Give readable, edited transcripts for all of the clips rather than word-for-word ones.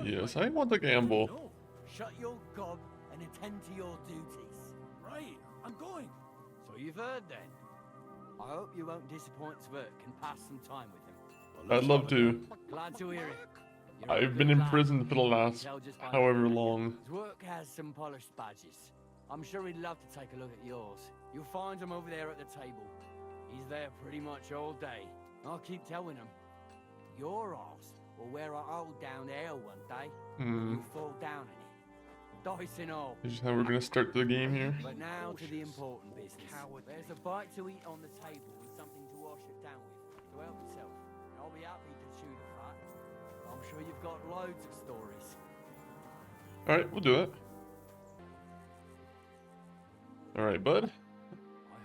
Yes, I want to gamble. No. Shut your gob and attend to your duties. Right, I'm going. So you've heard then. I hope you won't disappoint Tverk and pass some time with him. Well, I'd love to. Glad to hear it. You're a I've been good in lad. prison for the You can last tell just by however looking at long. you. His work has some polished badges. I'm sure he'd love to take a look at yours. You'll find him over there at the table. He's there pretty much all day. I'll keep telling him. Your arse will wear a hole down there one day. Hmm. You fall down in it. Dice and all. Is how we're gonna start the game here. But now to the important business. There's a bite to eat on the table and something to wash it down with to help yourself. And I'll be happy to chew the fat. I'm sure you've got loads of stories. All right, we'll do it. All right, bud. I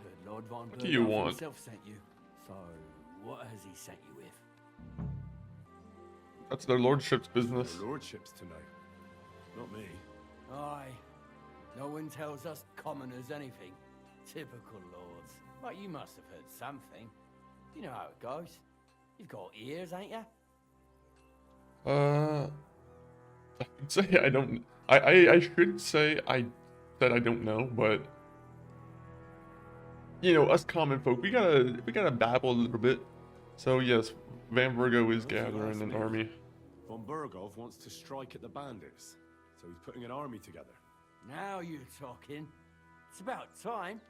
heard Lord Von What do you Berghoff want? himself sent you. So what has he sent you with? That's their lordship's business. The lordships to know. Not me. Aye. No one tells us commoners anything. Typical lords. But you must have heard something. You know how it goes. You've got ears, ain't you? I would say I don't. I should say that I don't know, but you know, us common folk, we gotta babble a little bit. So yes, Van Virgo is gathering an army. Von Berghoff wants to strike at the bandits, so he's putting an army together. Now you're talking. It's about time.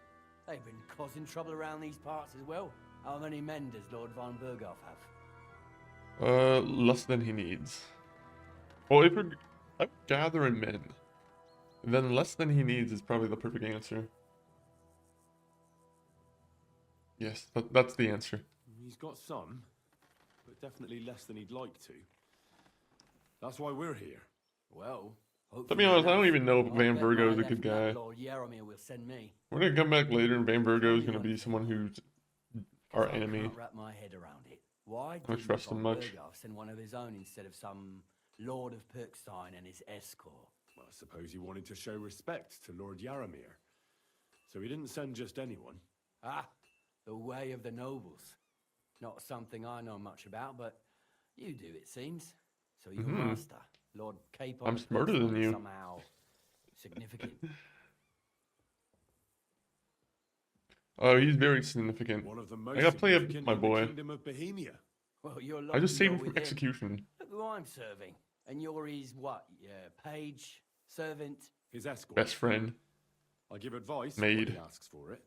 They've been causing trouble around these parts as well. How many men does Lord Von Berghoff have? Less than he needs. Well, if we're gathering men, then less than he needs is probably the perfect answer. Yes, that's the answer. He's got some, but definitely less than he'd like to. That's why we're here. Well, To be honest, I don't even know if Van bet Virgo my is a good guy. lieutenant Lord Yaromir will send me. We're gonna come back later, and Van Virgo is gonna be someone who's our I enemy. can't wrap my head around it. Why I didn't trust him Von much. Berghoff send one of his own instead of some Lord of Perkstein and his escort? Well, I suppose he wanted to show respect to Lord Yaromir. So he didn't send just anyone. Ah, the way of the nobles. Not something I know much about, but you do, it seems. So your master, Lord Capon I'm of smarter than Perkstein, you. somehow significant. Oh, he's very significant. One of the I most gotta play up significant my in the boy. Kingdom of Bohemia. Well, you're I just lucky saved you're him from with him. execution. Look who I'm serving. And you're his what? Yeah, page, servant. His escort. Best friend. I give advice Maid. when he asks for it.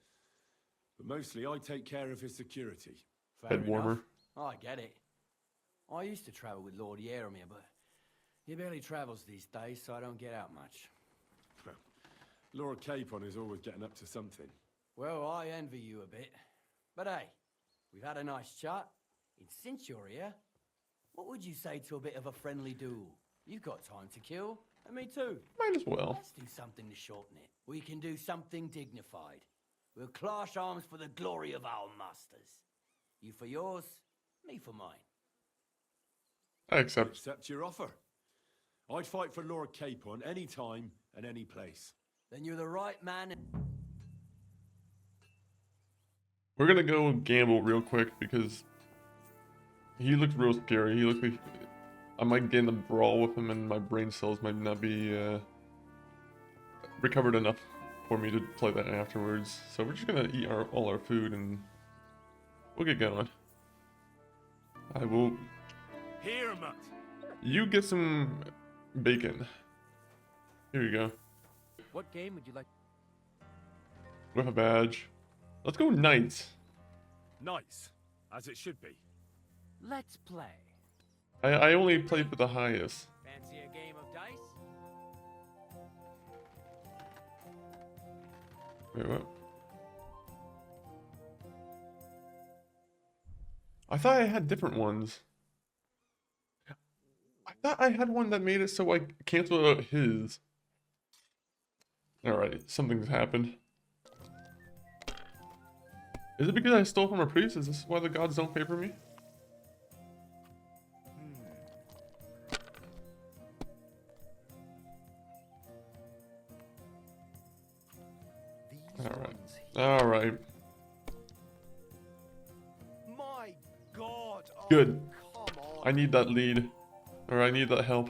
But mostly I take care of his security. Fair Head warmer. enough. I get it. I used to travel with Lord Yaromir, but he barely travels these days, so I don't get out much. Lord Capon is always getting up to something. Well, I envy you a bit. But hey, we've had a nice chat. And since you're here, what would you say to a bit of a friendly duel? You've got time to kill, and me too. Might as well. Let's do something to shorten it. We can do something dignified. We'll clash arms for the glory of our masters. You for yours, me for mine. I accept. Accept your offer. I'd fight for Lord Capon any time and any place. Then you're the right man. We're gonna go gamble real quick because he looks real scary. He looks like I might get in a brawl with him, and my brain cells might not be recovered enough for me to play that afterwards. So we're just gonna eat all our food and we'll get going. I will. Here, Mutt. You get some bacon. Here you go. What game would you like? With a badge. Let's go knights. Nice, as it should be. Let's play. I only played for the highest. Fancy a game of dice? Wait, what? I thought I had different ones. I thought I had one that made it so I canceled out his. Alright, something's happened. Is it because I stole from a priest? Is this why the gods don't favor me? Alright. Alright. My God! Oh, Good. come on. I need that lead. Or I need that help.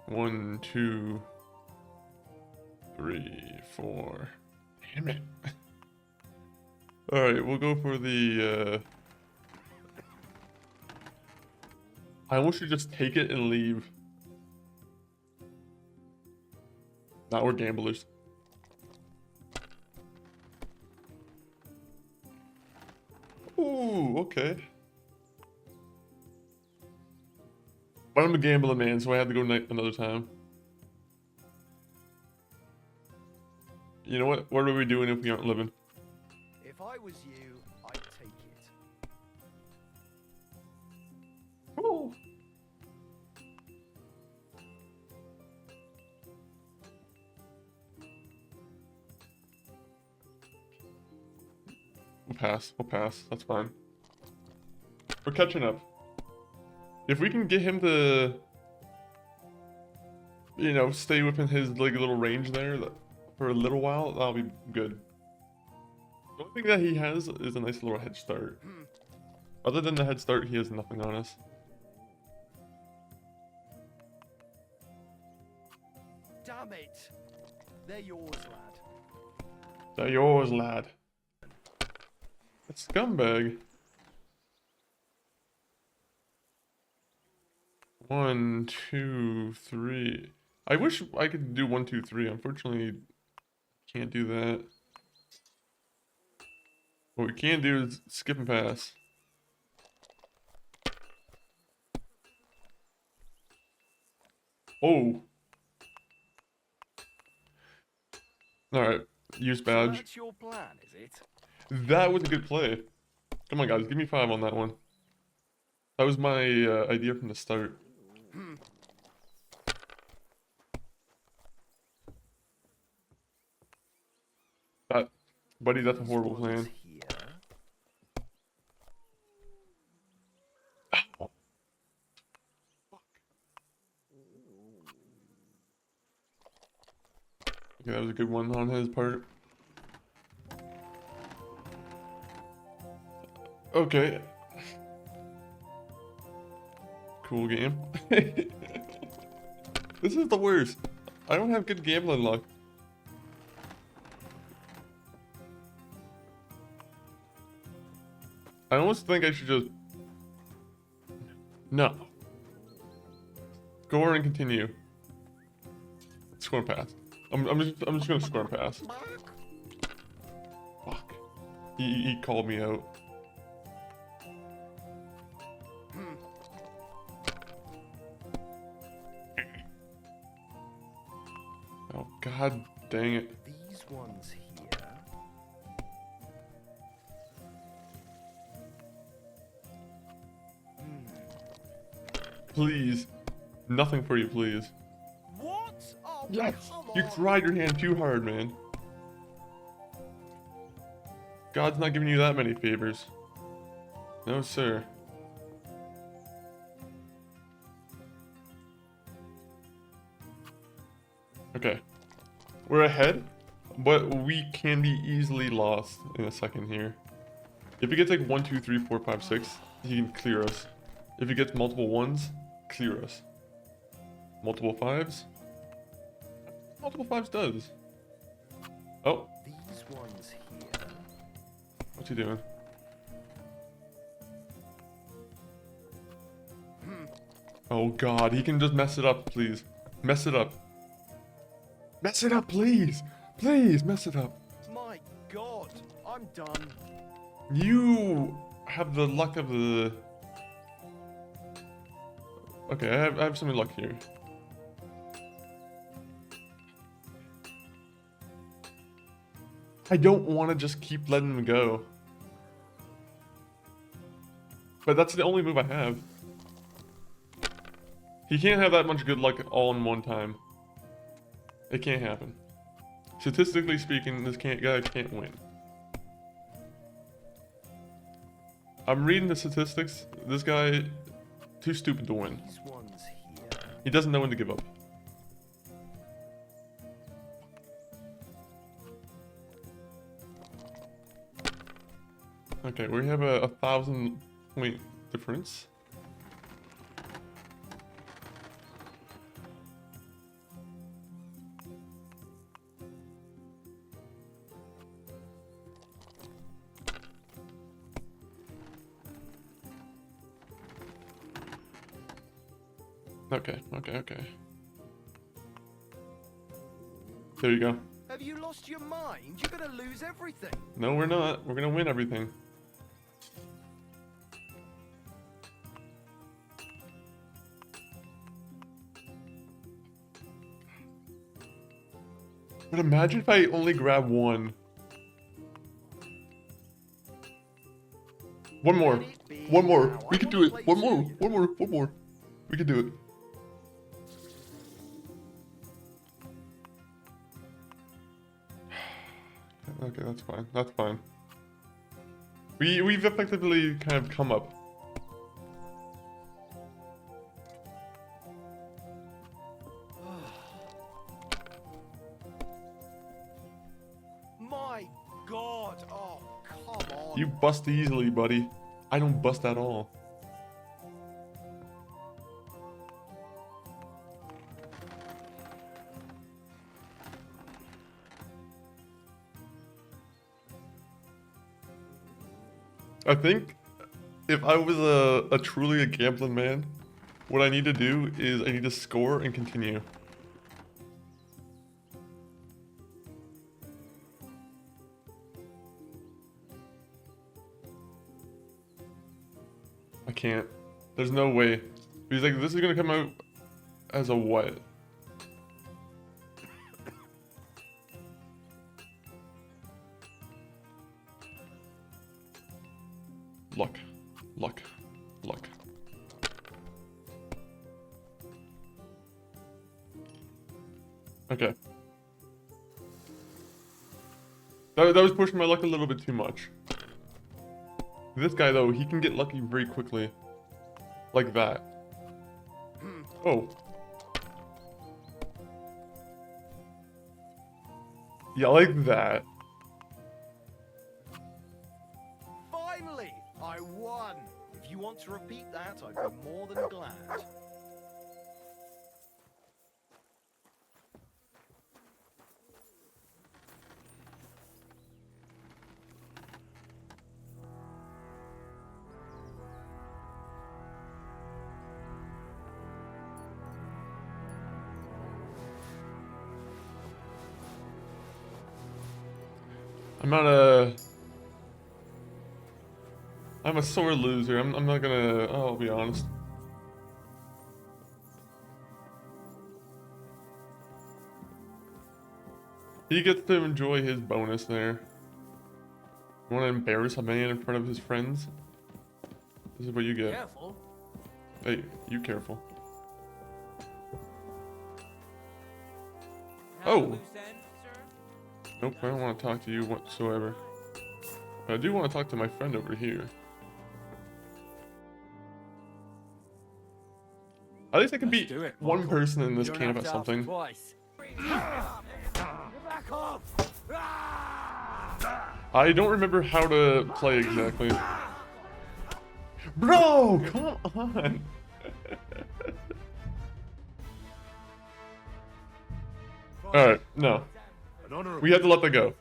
1, 2, 3, 4. Damn it. Alright, we'll go for the, I almost should just take it and leave. Now we're gamblers. Ooh, okay. But I'm a gambling man, so I have to go another time. You know what? What are we doing if we aren't living? If I was you, I'd take it. Ooh. We'll pass. We'll pass. That's fine. We're catching up. If we can get him to, you know, stay within his like little range there for a little while, that'll be good. The only thing that he has is a nice little head start. Other than the head start, he has nothing on us. Damn it! They're yours, lad. They're yours, lad. That scumbag. 1, 2, 3. I wish I could do 1, 2, 3. Unfortunately, can't do that. What we can do is skip and pass. Oh. Alright, use So badge. that's your plan, is it? That was a good play. Come on, guys, give me 5 on that one. That was my idea from the start. Buddy, that's a horrible plan. Here. Okay, that was a good one on his part. Okay. Cool game. This is the worst. I don't have good gambling luck. I almost think I should just... No. Score and continue. Score and pass. I'm just gonna score and pass. Fuck. He called me out. Oh god dang it. These ones here. Please. Nothing for you, please. What? Oh, Yes! come You on. tried your hand too hard, man. God's not giving you that many favors. No, sir. Okay. We're ahead, but we can be easily lost in a second here. If he gets like 1, 2, 3, 4, 5, 6, he can clear us. If he gets multiple 1s, clear us. Multiple 5s? Multiple 5s does. Oh, These ones here. what's he doing? Oh god, he can just mess it up, please. Mess it up. Mess it up, please! Please, mess it up. My God, I'm done. You have the luck of the... Okay, I have some luck here. I don't want to just keep letting him go. But that's the only move I have. He can't have that much good luck all in one time. It can't happen. Statistically speaking, this guy can't win. I'm reading the statistics. This guy, too stupid to win. These ones here. He doesn't know when to give up. Okay, we have a 1,000-point difference. Okay. There you go. Have you lost your mind? You're gonna lose everything. No, we're not. We're gonna win everything. But imagine if I only grab one. One more. One more. We can do it. One more. One more. We can do it. Okay, that's fine. That's fine. We've effectively kind of come up. My God! Oh, come on. You bust easily, buddy. I don't bust at all. I think if I was a truly a gambling man, what I need to do is I need to score and continue. I can't. There's no way. He's like, this is gonna come out as a what? Luck. Okay. That was pushing my luck a little bit too much. This guy, though, he can get lucky very quickly. Like that. Oh. Yeah, like that. Finally! I won! If you want to repeat that, I'd be more than glad. I'm a sore loser. I'm not gonna... Oh, I'll be honest. He gets to enjoy his bonus there. You want to embarrass a man in front of his friends? This is what you get. Careful. Hey, you careful. Have a Oh. loose end, sir? Nope, I don't want to talk to you whatsoever. But I do want to talk to my friend over here. At least I can Let's beat do it, one Michael. person in this You don't camp have at to ask something. twice. Back off! I don't remember how to play exactly. Bro, come on! Alright, no. An honorable We had to let that go.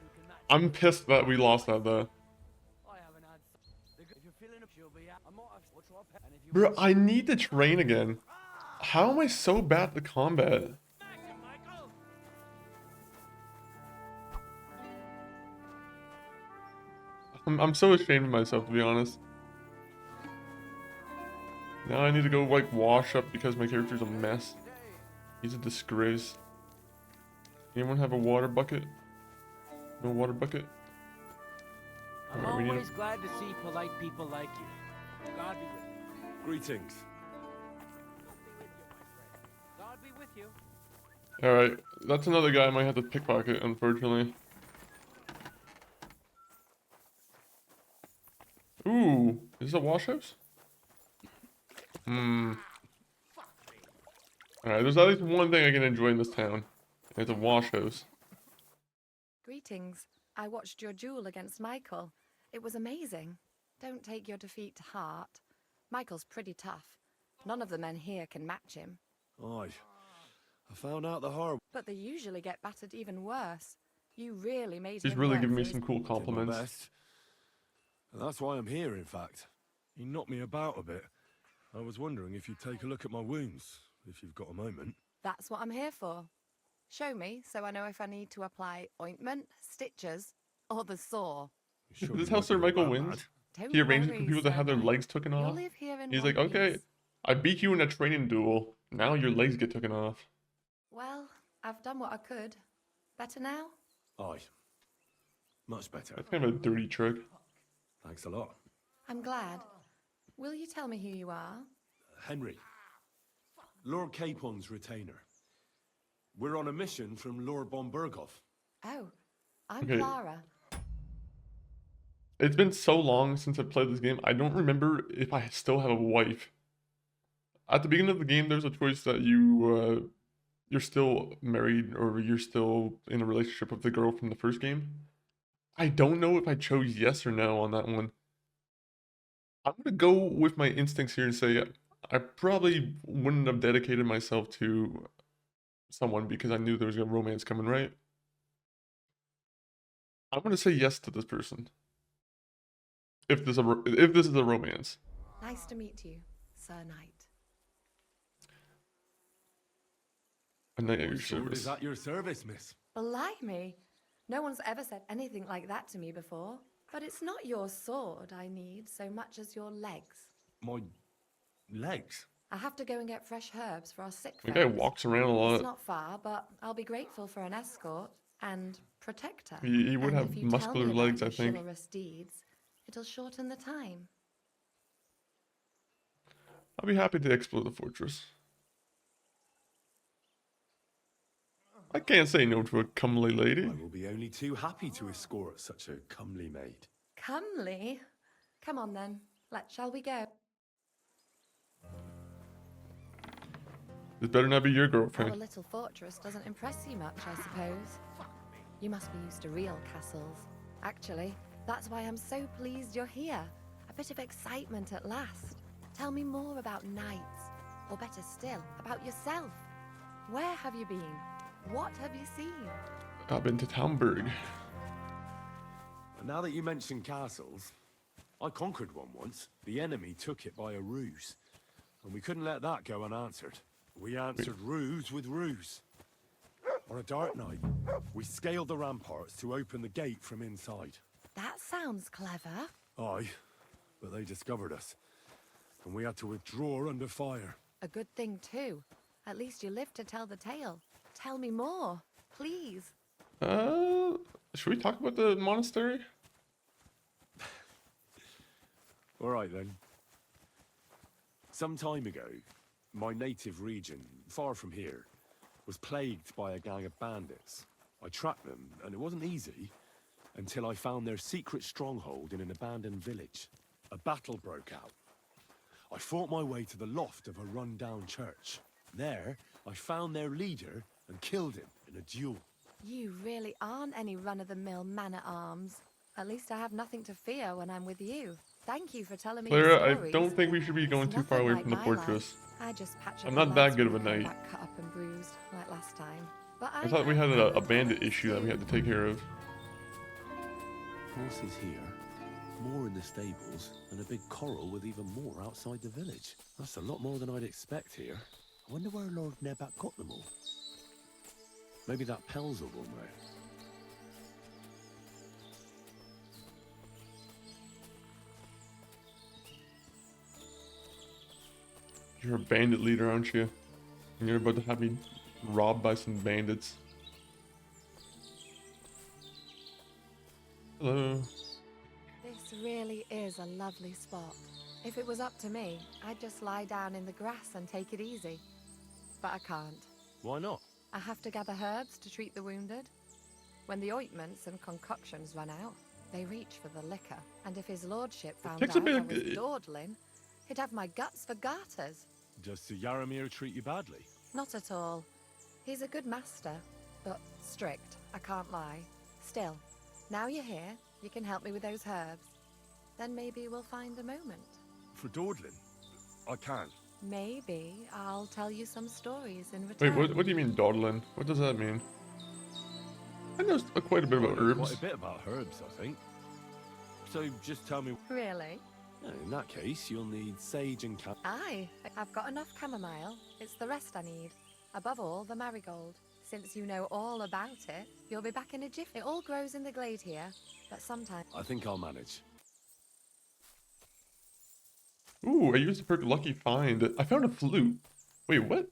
I'm pissed that we lost that though. I haven't had. If you're feeling up, she'll be out. I might have. What's up? And if you Bro, I need to train again. How am I so bad at the combat? I'm so ashamed of myself, to be honest. Now I need to go, like, wash up because my character's a mess. He's a disgrace. Anyone have a water bucket? No water bucket? I'm Alright, we need always to... glad to see polite people like you. God be with you. Greetings. God be with you. Alright, that's another guy I might have to pickpocket, unfortunately. Ooh, is this a wash house? Alright, there's at least one thing I can enjoy in this town. It's a wash house. Greetings. I watched your duel against Michael. It was amazing. Don't take your defeat to heart. Michael's pretty tough. None of the men here can match him. Aye. I found out the hard But they usually get battered even worse. You really made He's him really work giving for me his some cool did my compliments. best. And that's why I'm here, in fact. He knocked me about a bit. I was wondering if you'd take a look at my wounds. if you've got a moment. That's what I'm here for. Show me so I know if I need to apply ointment, stitches, or the saw. Sure This is you how might Sir be all Michael that wins. mad. Don't He arranges for worry, people to Sir have their Mike. legs taken You'll off. live here in He's one like, okay, piece. I beat you in a training duel. Now your legs get taken off. Well, I've done what I could. Better now? Aye. Much better. That's kind of a dirty trick. Thanks a lot. I'm glad. Will you tell me who you are? Henry. Lord Capon's retainer. We're on a mission from Lord Bombergov. Oh, I'm Okay. Clara. It's been so long since I played this game, I don't remember if I still have a wife. At the beginning of the game, there's a choice that you're still married or you're still in a relationship with the girl from the first game. I don't know if I chose yes or no on that one. I'm gonna go with my instincts here and say I probably wouldn't have dedicated myself to someone because I knew there was a romance coming, right? I'm gonna say yes to this person. If this is a romance. Nice to meet you, Sir Knight. A knight at your Sword service. is at your service, miss. Blimey! No one's ever said anything like that to me before. But it's not your sword I need so much as your legs. My legs? I have to go and get fresh herbs for our sick The friends. guy walks around a It's lot. not far, but I'll be grateful for an escort and protector. He would And have if you muscular tell me legs, I about your think. chivalrous deeds, it'll shorten the time. I'll be happy to explore the fortress. I can't say no to a comely lady. I will be only too happy to escort such a comely maid. Comely? Come on then. Shall we go? This better not be your Our girlfriend. little fortress doesn't impress you much, I suppose. You must be used to real castles. Actually, that's why I'm so pleased you're here. A bit of excitement at last. Tell me more about knights. Or better still, about yourself. Where have you been? What have you seen? I've been to Townburg. And now that you mention castles, I conquered one once. The enemy took it by a ruse. And we couldn't let that go unanswered. We answered ruse with ruse. On a dark night, we scaled the ramparts to open the gate from inside. That sounds clever. Aye, but they discovered us. And we had to withdraw under fire. A good thing too. At least you lived to tell the tale. Tell me more, please. Should we talk about the monastery? All right then. Some time ago, my native region, far from here, was plagued by a gang of bandits. I tracked them, and it wasn't easy, until I found their secret stronghold in an abandoned village. A battle broke out. I fought my way to the loft of a run-down church. There, I found their leader and killed him in a duel. You really aren't any run-of-the-mill man-at-arms. At least I have nothing to fear when I'm with you. Thank you for telling me your Clara, I stories. don't think we should be going It's too far nothing away like from the my fortress. life. I just patch up I'm the not that legs good of when a I come knight. back cut up and bruised like last time. But I thought we had have a bandit plans issue that we had to too. take care of. Horses here, more in the stables, and a big corral with even more outside the village. That's a lot more than I'd expect here. I wonder where Lord Nebat got them all. Maybe that Pelzel will know. You're a bandit leader, aren't you? And you're about to have me robbed by some bandits. Hello. This really is a lovely spot. If it was up to me, I'd just lie down in the grass and take it easy. But I can't. Why not? I have to gather herbs to treat the wounded. When the ointments and concoctions run out, they reach for the liquor. And if his lordship found takes out a bit I of- was dawdling, he'd have my guts for garters. Does Sir Yaramir treat you badly? Not at all. He's a good master, but strict, I can't lie. Still, now you're here, you can help me with those herbs. Then maybe we'll find a moment. For dawdling? I can. Maybe I'll tell you some stories in Wait, return. what do you mean dawdling? What does that mean? I know quite a bit about I know herbs. Quite a bit about herbs, I think. So just tell me. Really? In that case, you'll need sage and Aye, I've got enough chamomile. It's the rest I need. Above all, the marigold. Since you know all about it, you'll be back in a jiff. It all grows in the glade here, but sometimes... I think I'll manage. Ooh, I used the perk Lucky Find. I found a flute. Wait, what?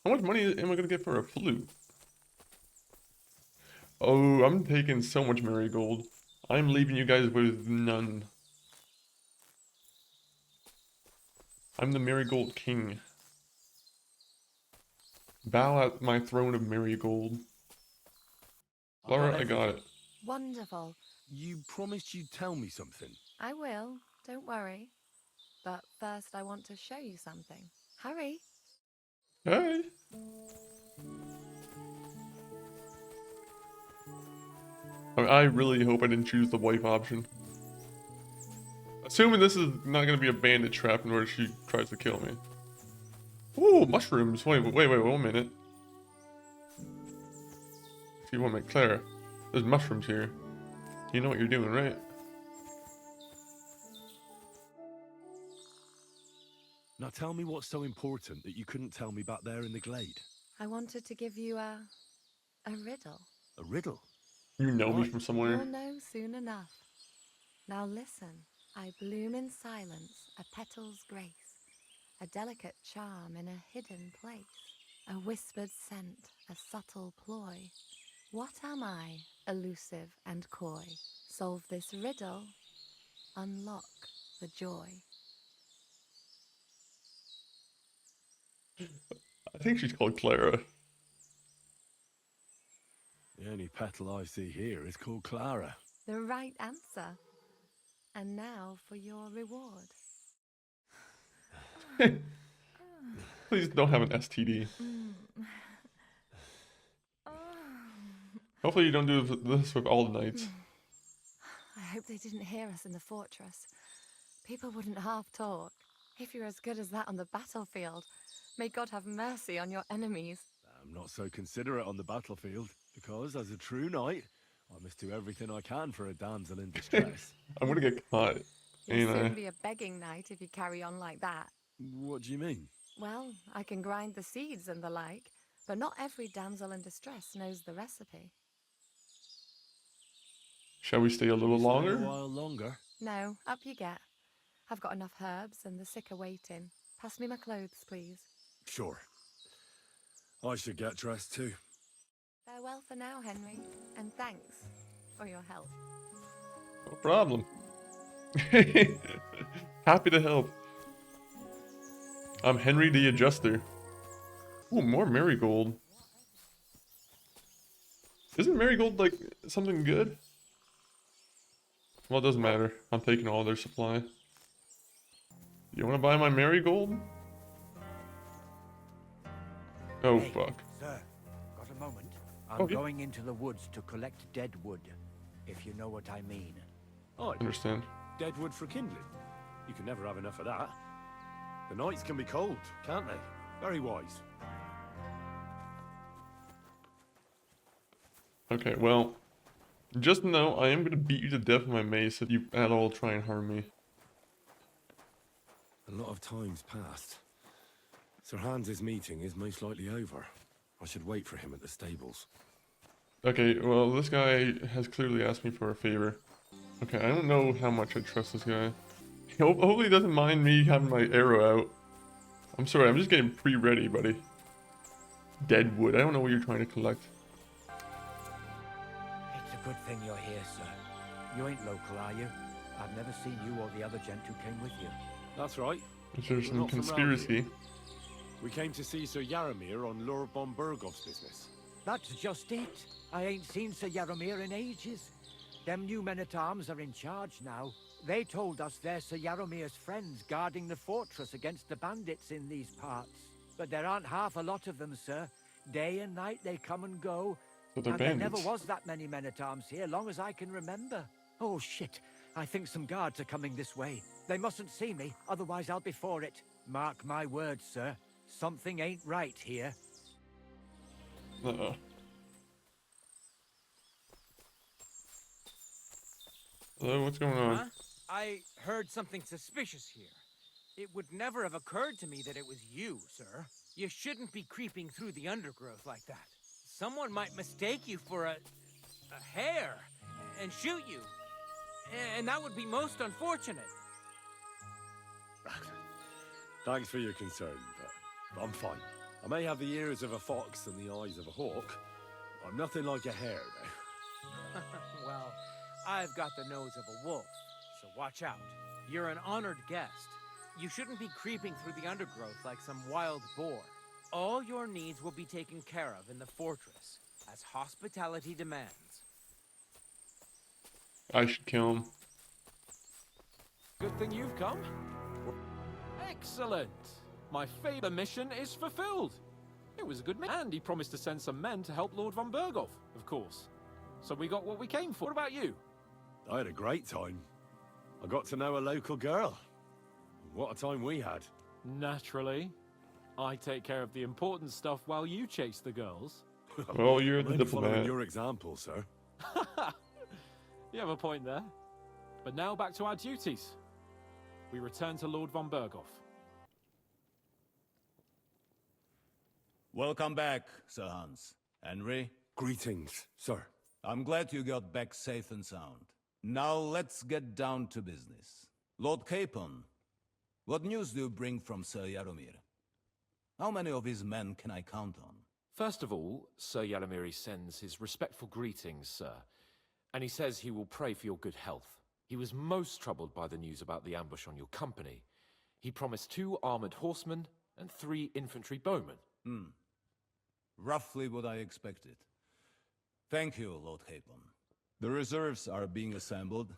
How much money am I gonna get for a flute? Oh, I'm taking so much marigold. I'm leaving you guys with none. I'm the marigold king. Bow at my throne of marigold. Laura, I got it. Wonderful. You promised you'd tell me something. I will, don't worry. But first I want to show you something. Hurry. Hey. I really hope I didn't choose the wife option. Assuming this is not going to be a bandit trap in order she tries to kill me. Ooh, mushrooms. Wait, 1 minute. If you want me, Clara, there's mushrooms here. You know what you're doing, right? Now tell me what's so important that you couldn't tell me back there in the glade. I wanted to give you a riddle. A riddle? You know me from somewhere. You'll know soon enough. Now listen. I bloom in silence, a petal's grace, a delicate charm in a hidden place, a whispered scent, a subtle ploy. What am I, elusive and coy? Solve this riddle, unlock the joy. I think she's called Clara. The only petal I see here is called Clara. The right answer. And now for your reward. Please don't have an STD. Hopefully you don't do this with all the knights. I hope they didn't hear us in the fortress. People wouldn't half talk. If you're as good as that on the battlefield, may God have mercy on your enemies. I'm not so considerate on the battlefield, because as a true knight, I must do everything I can for a damsel in distress. I'm gonna get caught. You'll Ain't I? soon be a begging knight if you carry on like that. What do you mean? Well, I can grind the seeds and the like, but not every damsel in distress knows the recipe. Shall we stay a little Stay a longer? while longer. No, up you get. I've got enough herbs and the sick are waiting. Pass me my clothes, please. Sure. I should get dressed too. Farewell for now, Henry, and thanks for your help. No problem. Happy to help. I'm Henry the Adjuster. Ooh, more marigold. Isn't marigold like something good? Well, it doesn't matter. I'm taking all their supply. You want to buy my marigold? Oh, Hey, fuck. Sir, got a moment? I'm Oh, yeah. going into the woods to collect dead wood, if you know what I mean. Oh, Understand. dead wood for kindling. You can never have enough of that. The nights can be cold, can't they? Very wise. Okay, well, just know I am going to beat you to death with my mace if you at all try and harm me. A lot of time's passed. Sir Hans's meeting is most likely over. I should wait for him at the stables. Okay, well, this guy has clearly asked me for a favor. Okay, I don't know how much I trust this guy. Hopefully he doesn't mind me having my arrow out. I'm sorry, I'm just getting pre-ready, buddy. Dead wood. I don't know what you're trying to collect. It's a good thing you're here, sir. You ain't local, are you? I've never seen you or the other gent who came with you. That's right. Is there We're some not from round conspiracy? here. We came to see Sir Yaramir on Lord von Bergov's business. That's just it. I ain't seen Sir Yaramir in ages. Them new men-at-arms are in charge now. They told us they're Sir Yaramir's friends guarding the fortress against the bandits in these parts. But there aren't half a lot of them, sir. Day and night they come and go. So they're And there bandits. never was that many men-at-arms here, long as I can remember. Oh, shit. I think some guards are coming this way. They mustn't see me, otherwise I'll be for it. Mark my words, sir. Something ain't right here. Uh-oh. Hello, what's going on? Huh? I heard something suspicious here. It would never have occurred to me that it was you, sir. You shouldn't be creeping through the undergrowth like that. Someone might mistake you for a hare and shoot you. And that would be most unfortunate. Thanks for your concern, but I'm fine. I may have the ears of a fox and the eyes of a hawk. I'm nothing like a hare, though. Well, I've got the nose of a wolf, so watch out. You're an honored guest. You shouldn't be creeping through the undergrowth like some wild boar. All your needs will be taken care of in the fortress, as hospitality demands. I should kill him. Good thing you've come. Excellent. My favor mission is fulfilled. It was a good man, and he promised to send some men to help Lord von Berghoff, of course. So we got what we came for. What about you? I had a great time. I got to know a local girl. What a time we had. Naturally. I take care of the important stuff while you chase the girls. Well, you're I'm the only following diplomat. your example, sir. You have a point there. But now back to our duties. We return to Lord von Berghoff. Welcome back, Sir Hans. Henry, Greetings, sir. I'm glad you got back safe and sound. Now let's get down to business. Lord Capon, what news do you bring from Sir Jaromir? How many of his men can I count on? First of all, Sir Jaromir sends his respectful greetings, sir. And he says he will pray for your good health. He was most troubled by the news about the ambush on your company. He promised 2 armored horsemen and 3 infantry bowmen. Roughly what I expected. Thank you, Lord Capon. The reserves are being assembled,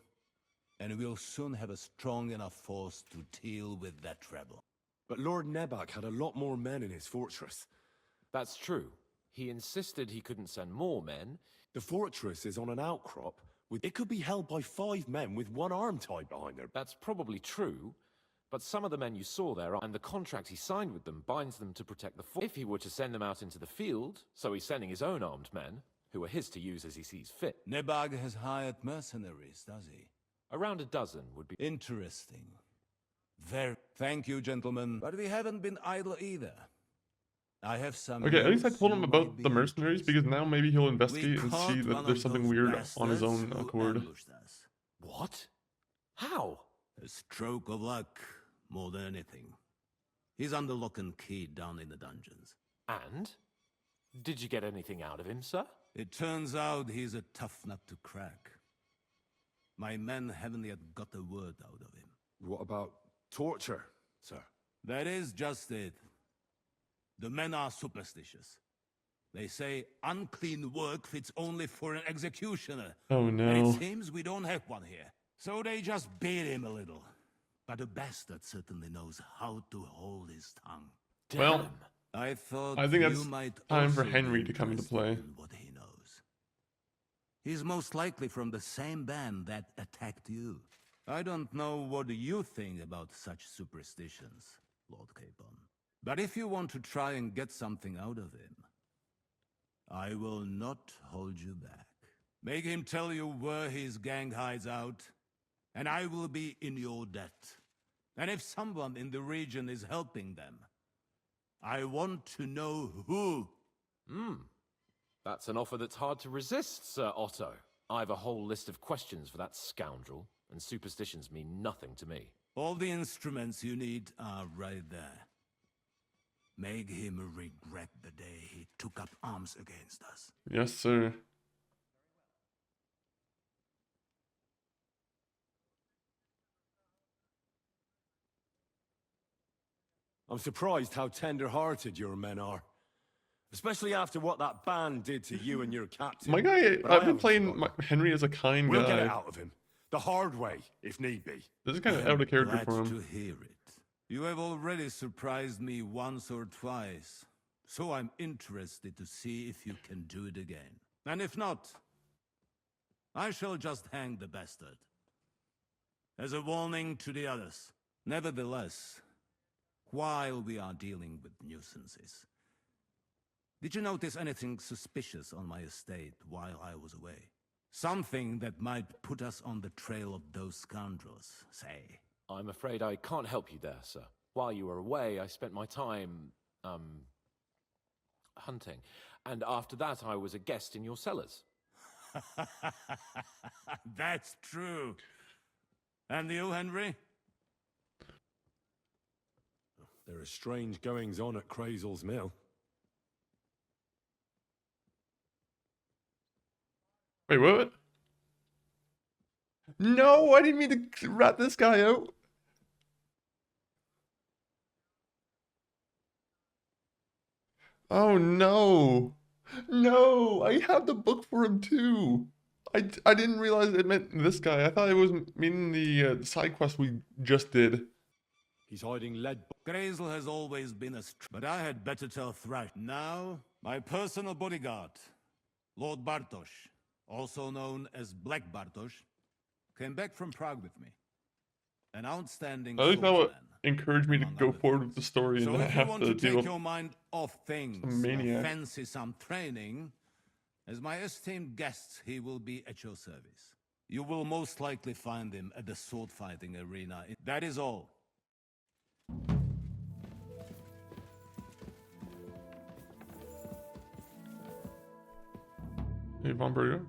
and we'll soon have a strong enough force to deal with that rebel. But Lord Nebak had a lot more men in his fortress. That's true. He insisted he couldn't send more men. The fortress is on an outcrop. It could be held by 5 men with 1 arm tied behind their back. That's probably true. But some of the men you saw there, and the contract he signed with them, binds them to protect the fort. If he were to send them out into the field, so he's sending his own armed men, who are his to use as he sees fit. Nebag has hired mercenaries, does he? Around a dozen would be... Interesting. Very. Thank you, gentlemen. But we haven't been idle either. I have some. Okay, at least I news told him you about might the be mercenaries interested because now maybe he'll We investigate and caught see one that of there's something those weird on his bastards own who accord. ambushed us. What? How? A stroke of luck, more than anything. He's under lock and key down in the dungeons. And? Did you get anything out of him, sir? It turns out he's a tough nut to crack. My men haven't yet got a word out of him. What about torture, sir? That is just it. The men are superstitious. They say unclean work fits only for an executioner. Oh And no. it seems we don't have one here. So they just beat him a little. But the bastard certainly knows how to hold his tongue. Well, Damn. I thought I think you that's might time for also Henry be to come into interested play. in what he knows. He's most likely from the same band that attacked you. I don't know what you think about such superstitions, Lord Capon. But if you want to try and get something out of him, I will not hold you back. Make him tell you where his gang hides out, and I will be in your debt. And if someone in the region is helping them, I want to know who. That's an offer that's hard to resist, Sir Otto. I've a whole list of questions for that scoundrel, and superstitions mean nothing to me. All the instruments you need are right there. Make him regret the day he took up arms against us. Yes, sir. I'm surprised how tender-hearted your men are. Especially after what that band did to you and your captain. My guy, But I I've been haven't playing forgotten. Henry as a kind We'll get it guy. out of him. The hard way, if need be. This is kind of out of character Glad for to him. hear it. You have already surprised me once or twice, so I'm interested to see if you can do it again. And if not, I shall just hang the bastard. As a warning to the others. Nevertheless, while we are dealing with nuisances, did you notice anything suspicious on my estate while I was away? Something that might put us on the trail of those scoundrels, say. I'm afraid I can't help you there, sir. While you were away, I spent my time, hunting. And after that, I was a guest in your cellars. That's true. And you, Henry? There are strange goings-on at Crazel's Mill. Wait, what? No, I didn't mean to rat this guy out. Oh no. No, I have the book for him too. I didn't realize it meant this guy. I thought it was meaning the side quest we just did. He's hiding lead. Grazel has always been a but I had better tell Thrash. Now, my personal bodyguard, Lord Bartosz, also known as Black Bartosz, came back from Prague with me. An outstanding I think that would swordsman, encourage me to among go other forward things. with the story and So not if you have want to to deal take with your mind off things, some or maniac. fancy some training, as my esteemed guest, he will be at your service. You will most likely find him at the sword-fighting arena. That is all. Hey, Von Burger.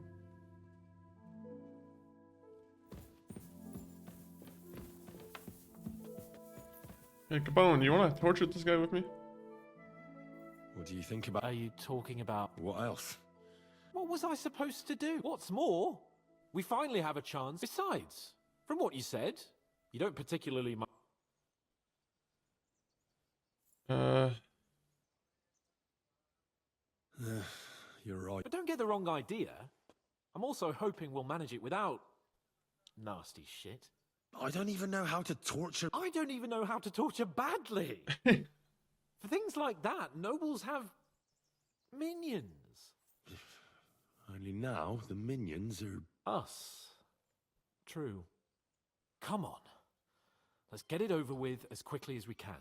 Hey, Capone, you want to torture this guy with me? What do you think about... Are you talking about... What else? What was I supposed to do? What's more, we finally have a chance. Besides, from what you said, you don't particularly... You're right. But don't get the wrong idea. I'm also hoping we'll manage it without... nasty shit. I don't even know how to torture... I don't even know how to torture badly. For things like that, nobles have... minions. Only now, the minions are... Us. True. Come on. Let's get it over with as quickly as we can.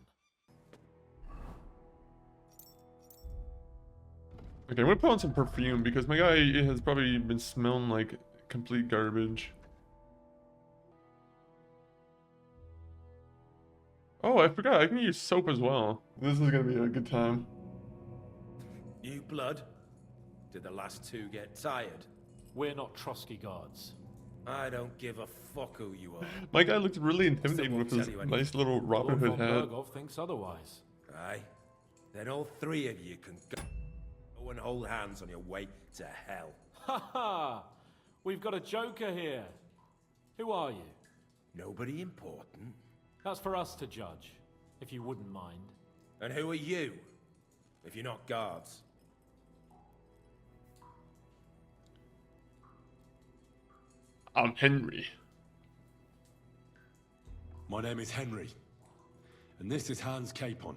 Okay, I'm gonna put on some perfume because my guy has probably been smelling like complete garbage. Oh, I forgot, I can use soap as well. This is gonna be a good time. New blood? Did the last two get tired? We're not Trotsky guards. I don't give a fuck who you are. My guy looks really intimidating won't with his tell you anything. nice little Robin Lord Hood von hat. Berghoff thinks otherwise. Aye? Then all three of you can go and hold hands on your way to hell. Ha ha! We've got a joker here. Who are you? Nobody important. That's for us to judge, if you wouldn't mind. And who are you? If you're not guards. I'm Henry. My name is Henry. And this is Hans Capon.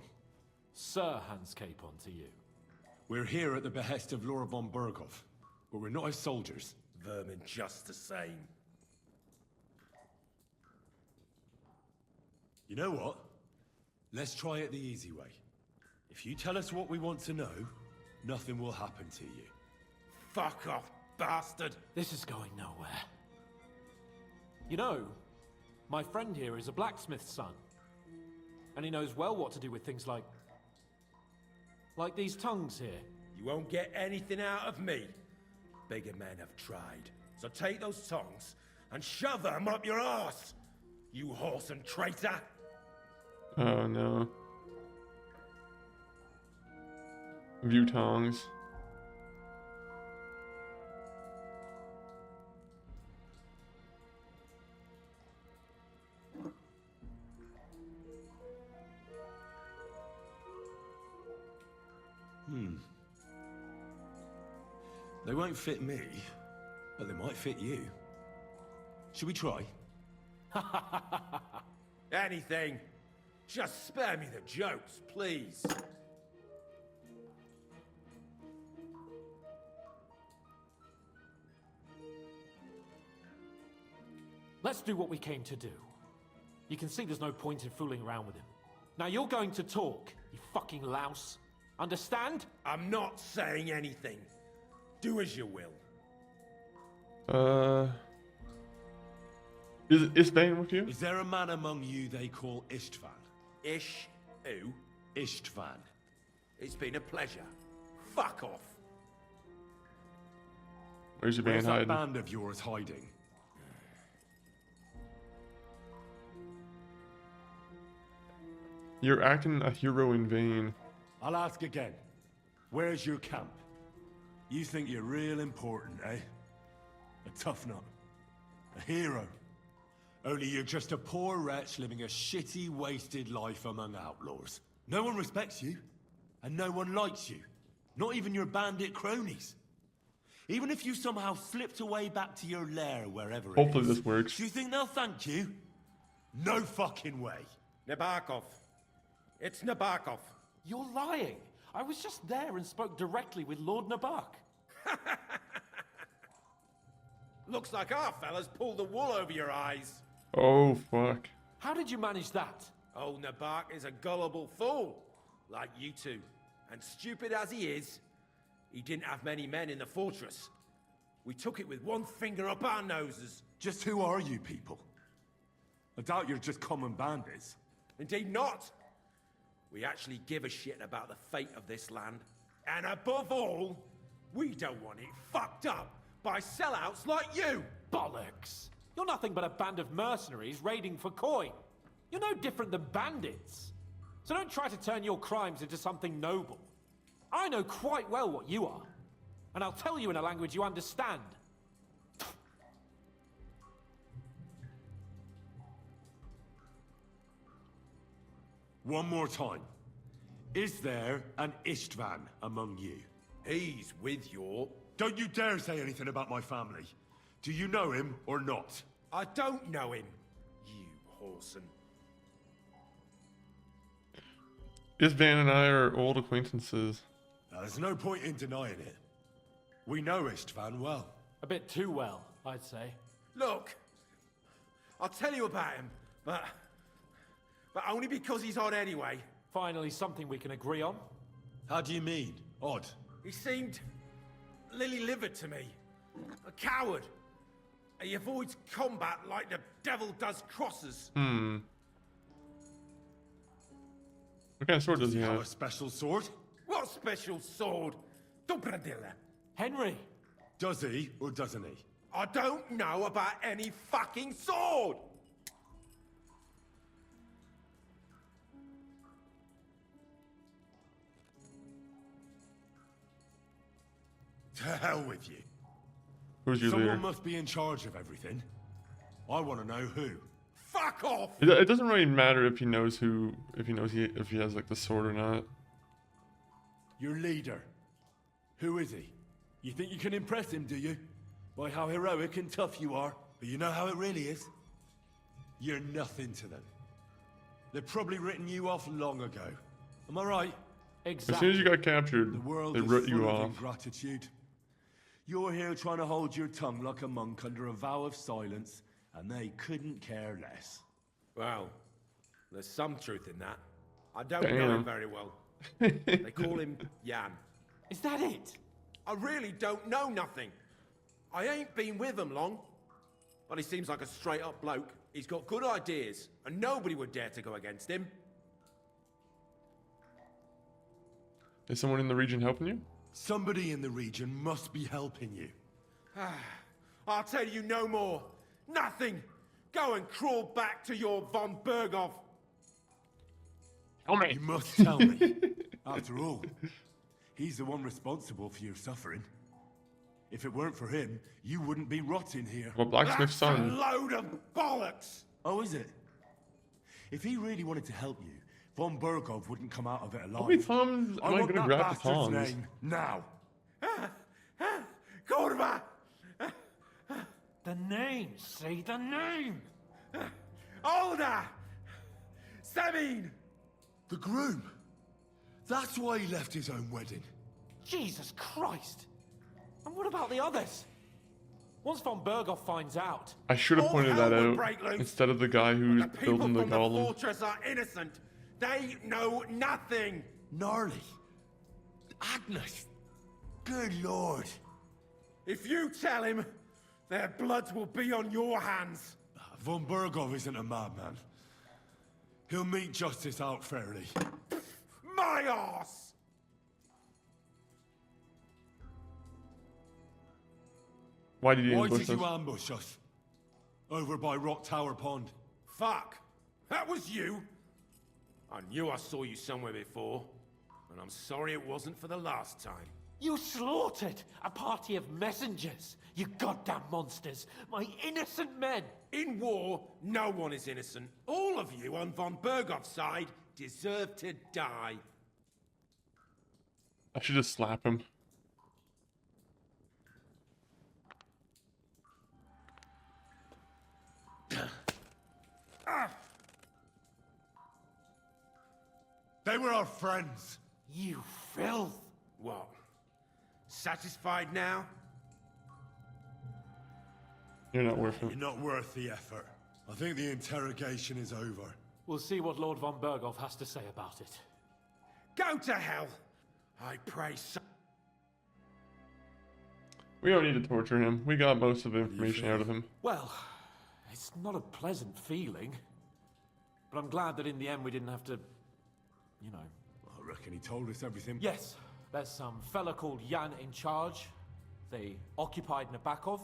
Sir Hans Capon to you. We're here at the behest of Lord von Berghoff, but we're not his soldiers. Vermin just the same. You know what? Let's try it the easy way. If you tell us what we want to know, nothing will happen to you. Fuck off, bastard! This is going nowhere. You know, my friend here is a blacksmith's son. And he knows well what to do with things like these tongues here. You won't get anything out of me. Bigger men have tried. So take those tongs and shove them up your arse, you horse and traitor! Oh no. View tongs. They won't fit me, but they might fit you. Should we try? Anything. Just spare me the jokes, please. Let's do what we came to do. You can see there's no point in fooling around with him. Now you're going to talk, you fucking louse. Understand? I'm not saying anything. Do as you will. Is Bane with you? Is there a man among you they call Istvan? Ish, who? Istvan. It's been a pleasure. Fuck off. Where's your Bane Where's that hiding? band of yours hiding? You're acting a hero in vain. I'll ask again. Where's your camp? You think you're real important, eh? A tough nut. A hero. Only you're just a poor wretch living a shitty, wasted life among outlaws. No one respects you, and no one likes you. Not even your bandit cronies. Even if you somehow slipped away back to your lair, wherever it Hopefully is, this works. do you think they'll thank you? No fucking way. Nabokov. It's Nabokov. You're lying. I was just there and spoke directly with Lord Nabak. Looks like our fellas pulled the wool over your eyes. Oh, fuck. How did you manage that? Old Nabak is a gullible fool, like you two. And stupid as he is, he didn't have many men in the fortress. We took it with one finger up our noses. Just who are you people? I doubt you're just common bandits. Indeed not. We actually give a shit about the fate of this land. And above all, we don't want it fucked up by sellouts like you. Bollocks! You're nothing but a band of mercenaries raiding for coin. You're no different than bandits. So don't try to turn your crimes into something noble. I know quite well what you are. And I'll tell you in a language you understand. One more time. Is there an Istvan among you? He's with your... Don't you dare say anything about my family. Do you know him or not? I don't know him, you whoreson. Istvan and I are old acquaintances. Now, there's no point in denying it. We know Istvan well. A bit too well, I'd say. Look, I'll tell you about him, but only because he's odd anyway. Finally, something we can agree on. How do you mean? Odd. He seemed lily-livered to me. A coward. He avoids combat like the devil does crosses. What kind of sword does he Have have? a special sword? What special sword? Dobradilla. Henry! Does he or doesn't he? I don't know about any fucking sword! To hell with you. Who's your Someone leader? must be in charge of everything. I want to know who. Fuck off! It doesn't really matter if he knows who, if he has like the sword or not. Your leader. Who is he? You think you can impress him, do you? By how heroic and tough you are. But you know how it really is? You're nothing to them. They've probably written you off long ago. Am I right? Exactly. As soon as you got captured, The world they is wrote full you of off. ingratitude. You're here trying to hold your tongue like a monk under a vow of silence, and they couldn't care less. Well, there's some truth in that. I don't know him very well. They call him Jan. Is that it? I really don't know nothing. I ain't been with him long. But he seems like a straight-up bloke. He's got good ideas, and nobody would dare to go against him. Is someone in the region helping you? Somebody in the region must be helping you. I'll tell you no more. Nothing. Go and crawl back to your von Berghoff. Tell me. You must tell me. After all, he's the one responsible for your suffering. If it weren't for him, you wouldn't be rotting here. Well, blacksmith's That's a son. load of bollocks. Oh, is it? If he really wanted to help you, von Berghoff wouldn't come out of it alive. How many times am I want gonna that grab the bastard's tongs? name now. Corva! The name! Say the name! Olda! Sabine! The groom. That's why he left his own wedding. Jesus Christ! And what about the others? Once von Berghoff finds out... I should have All pointed hell that will out break loose. instead of the guy who's The people building the from the golem. fortress are innocent. They know nothing. Gnarly. Agnes. Good lord. If you tell him, Their blood will be on your hands. Von Bergov isn't a madman. He'll meet justice out fairly. My arse! Why did you Why ambush did us? you ambush us? Over by Rock Tower Pond. Fuck! That was you! I knew I saw you somewhere before, and I'm sorry it wasn't for the last time. You slaughtered a party of messengers, you goddamn monsters! My innocent men! In war, no one is innocent. All of you on von Bergov's side deserve to die. I should just slap him. They were our friends. You filth! What? Satisfied now? You're not worth You're it. not worth the effort. I think the interrogation is over. We'll see what Lord von Bergov has to say about it. Go to hell! I pray so. We don't need to torture him. We got most of the information out of him. Well, it's not a pleasant feeling. But I'm glad that in the end we didn't have to, you know. I reckon he told us everything. Yes, there's some fella called Jan in charge. They occupied Nabokov,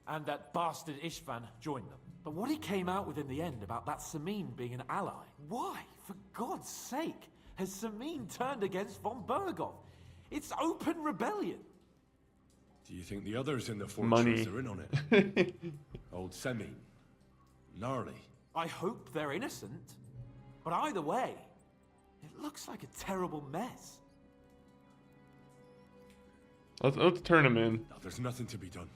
and that bastard Istvan joined them. But what he came out with in the end about that Samin being an ally, why, for God's sake, has Samin turned against von Bergov? It's open rebellion. Do you think the others in the fortress Money. are in on it? Old Semi. Gnarly. I hope they're innocent. But either way, it looks like a terrible mess. Let's turn him in. No, there's nothing to be done.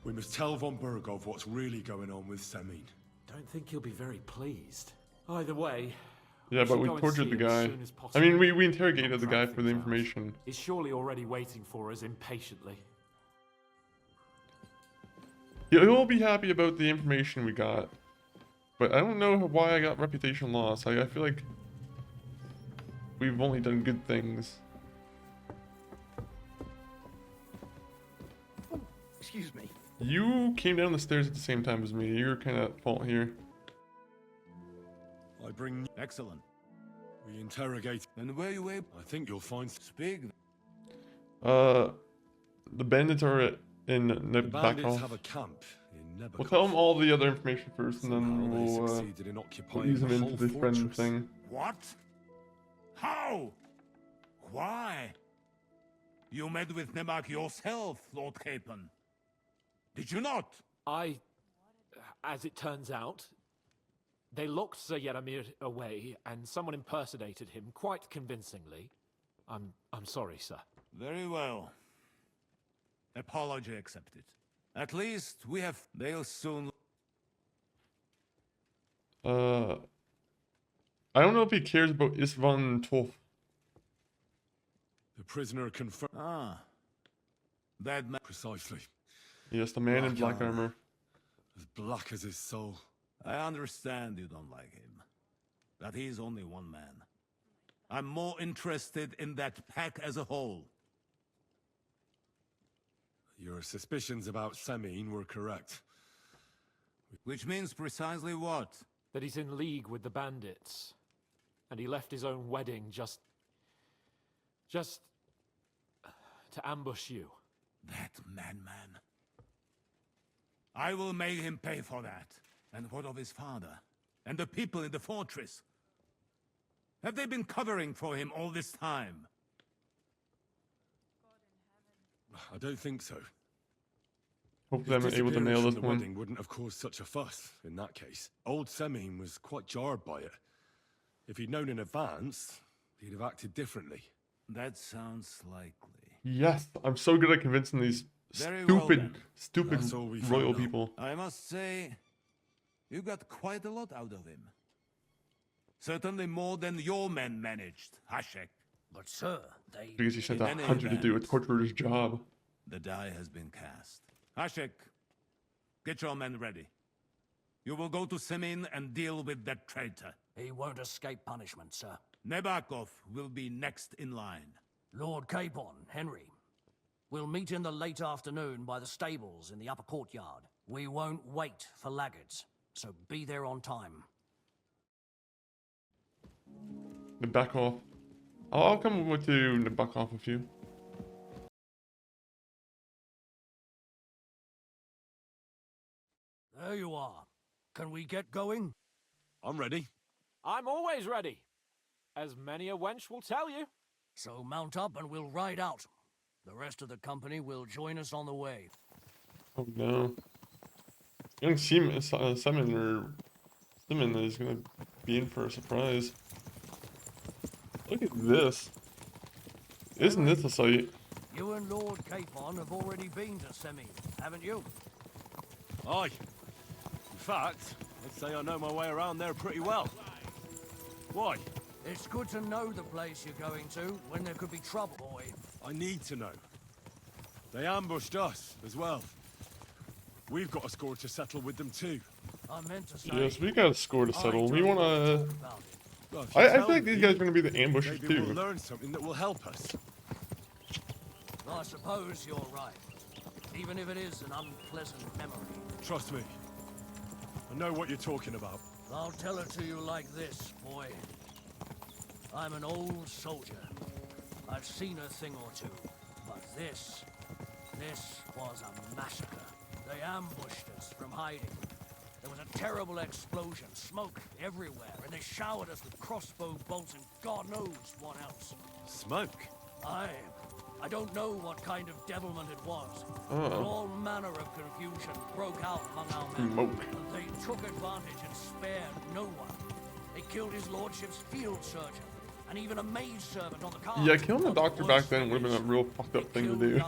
We must tell von Bergov what's really going on with Samin. Don't think he'll be very pleased. Either way, Yeah, but should we go and tortured see the him as guy. soon as I possible. mean, we interrogated the guy Drag for the things out. information. He's surely already waiting for us impatiently. He'll be happy about the information we got. But I don't know why I got reputation loss. I feel like we've only done good things. Excuse me. You came down the stairs at the same time as me. You're kind of at fault here. I bring... Excellent. We interrogate... And where you able? I think you'll find... Speak. The bandits are in The bandits Nabokov. have a camp in Nabokov. We'll tell them all the other information first, and then Somehow they we'll succeeded in occupying ease them the into whole the friend fortress. thing. What? How? Why? You met with Nemak yourself, Lord Capon. Did you not? As it turns out, they locked Sir Yaramir away, and someone impersonated him quite convincingly. I'm sorry, sir. Very well. Apology accepted. At least we have... They'll soon... I don't know if he cares about Istvan Toth. The prisoner confirmed... Ah. That man... Precisely. Yes, the man in Black black armor. As black as his soul. I understand you don't like him. That he's only one man. I'm more interested in that pack as a whole. Your suspicions about Samin were correct. Which means precisely what? That he's in league with the bandits, and he left his own wedding just to ambush you. That madman. I will make him pay for that. And what of his father? And the people in the fortress? Have they been covering for him all this time? I don't think so. Hopefully I'm His able to nail disappearance this from the one. wedding wouldn't have caused such a fuss in that case. Old Samin was quite jarred by it. If he'd known in advance, he'd have acted differently. That sounds likely. Yes, I'm so good at convincing these Very well then. stupid That's all we royal found out. people. I must say, you got quite a lot out of him. Certainly more than your men managed, Hashek. But sir, they... Because he sent In a any hunter to do a event. torturer's job. The die has been cast. Hashek, get your men ready. You will go to Semin and deal with that traitor. He won't escape punishment, sir. Nabokov will be next in line. Lord Capon, Henry. We'll meet in the late afternoon by the stables in the upper courtyard. We won't wait for laggards, so be there on time. The back off. I'll come with you to back off with you. There you are. Can we get going? I'm ready. I'm always ready, as many a wench will tell you. So mount up and we'll ride out. The rest of the company will join us on the way. Oh no. Young Simon is gonna be in for a surprise. Look at this. Isn't this a sight? You and Lord Capon have already been to Semi, haven't you? Aye. In fact, I'd say I know my way around there pretty well. Why? It's good to know the place you're going to when there could be trouble, boy. I need to know. They ambushed us as well. We've got a score to settle with them too. I meant to say... Yes, we got a score to settle. We wanna... Well, I feel like these guys are gonna be the ambushers maybe too. we'll learn something that will help us. I suppose you're right. Even if it is an unpleasant memory. Trust me. I know what you're talking about. I'll tell it to you like this, boy. I'm an old soldier. I've seen a thing or two. But this was a massacre. They ambushed us from hiding. There was a terrible explosion, smoke everywhere, and they showered us with crossbow bolts and God knows what else. Smoke? I don't know what kind of devilment it was. Uh-oh. But all manner of confusion broke out among our men. Smoke. And they took advantage and spared no one. They killed his lordship's field surgeon, and even a maidservant on the car. Yeah, killing the doctor back then would have been a real fucked up thing to do.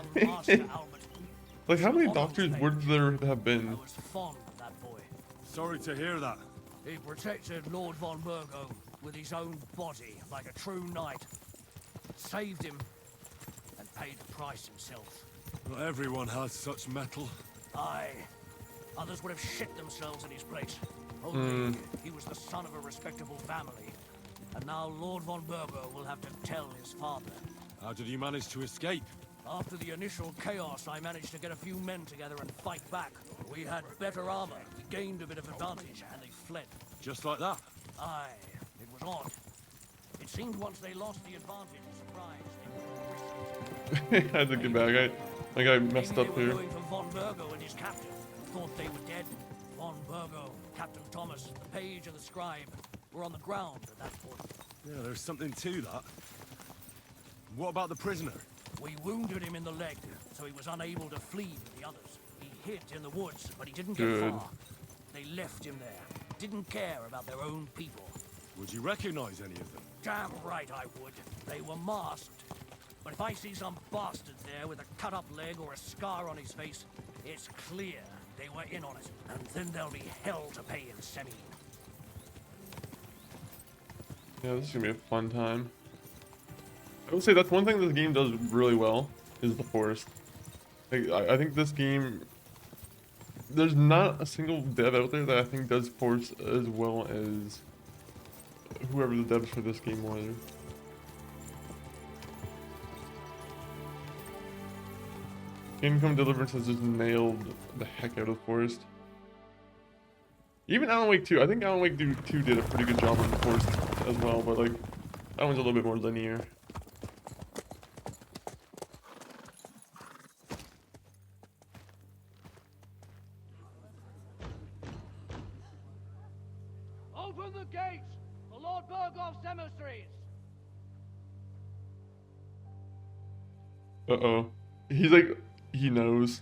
Like, how many doctors would there have been? I was fond of that boy. Sorry to hear that. He protected Lord von Burgo with his own body like a true knight. Saved him and paid the price himself. Not everyone has such metal. Aye. Others would have shit themselves in his place. Only he was the son of a respectable family. And now Lord von Burgo will have to tell his father. How did you manage to escape? After the initial chaos, I managed to get a few men together and fight back. We had better armor, we gained a bit of advantage, and they fled. Just like that? Aye, it was odd. It seemed once they lost the advantage, surprise, they I had to get back. I got messed up Maybe they were here. going for von Burgo and his captain. Thought they were dead. Von Burgo, Captain Thomas, the page and the scribe were on the ground at that point. Yeah, there's something to that. What about the prisoner? We wounded him in the leg, so he was unable to flee with the others. He hid in the woods, but he didn't get Good. far. They left him there. Didn't care about their own people. Would you recognize any of them? Damn right I would. They were masked. But if I see some bastard there with a cut-up leg or a scar on his face, it's clear they were in on it. And then there'll be hell to pay in Semi. Yeah, this is gonna be a fun time. I would say that's one thing this game does really well, is the forest. Like, I think this game, there's not a single dev out there that I think does forest as well as whoever the devs for this game were. Kingdom Deliverance has just nailed the heck out of forest. Even Alan Wake 2, I think Alan Wake 2 did a pretty good job on the forest as well, but like, that one's a little bit more linear. Open the gates for Lord Burgov's emissaries! Uh-oh. He's like, he knows.